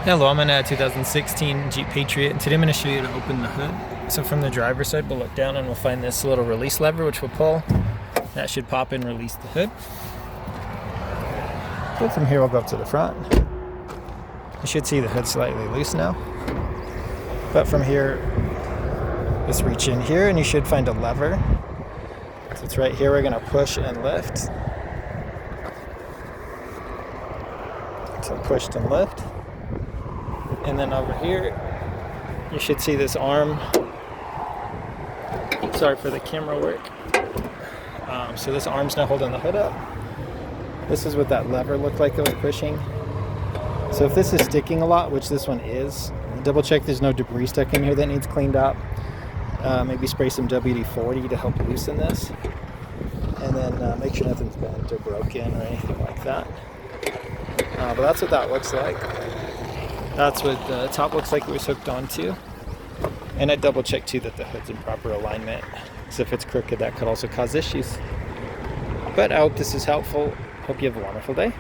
Hello, I'm in a 2016 Jeep Patriot, and today I'm going to show you how to open the hood. So from the driver's side, we'll look down and we'll find this little release lever, which we'll pull. That should pop and release the hood. So from here, we'll go up to the front. You should see the hood slightly loose now. But from here, just reach in here and you should find a lever. So it's right here, we're going to push and lift. So pushed and lift. And then over here, you should see this arm. Sorry for the camera work. So this arm's now holding the hood up. This is what that lever looked like it was pushing. So if this is sticking a lot, which this one is, double check there's no debris stuck in here that needs cleaned up. Maybe spray some WD-40 to help loosen this. And then make sure nothing's bent or broken or anything like that. But that's what that looks like. That's what the top looks like it was hooked onto. And I double check too that the hood's in proper alignment, because if it's crooked that could also cause issues. But I hope this is helpful. Hope you have a wonderful day.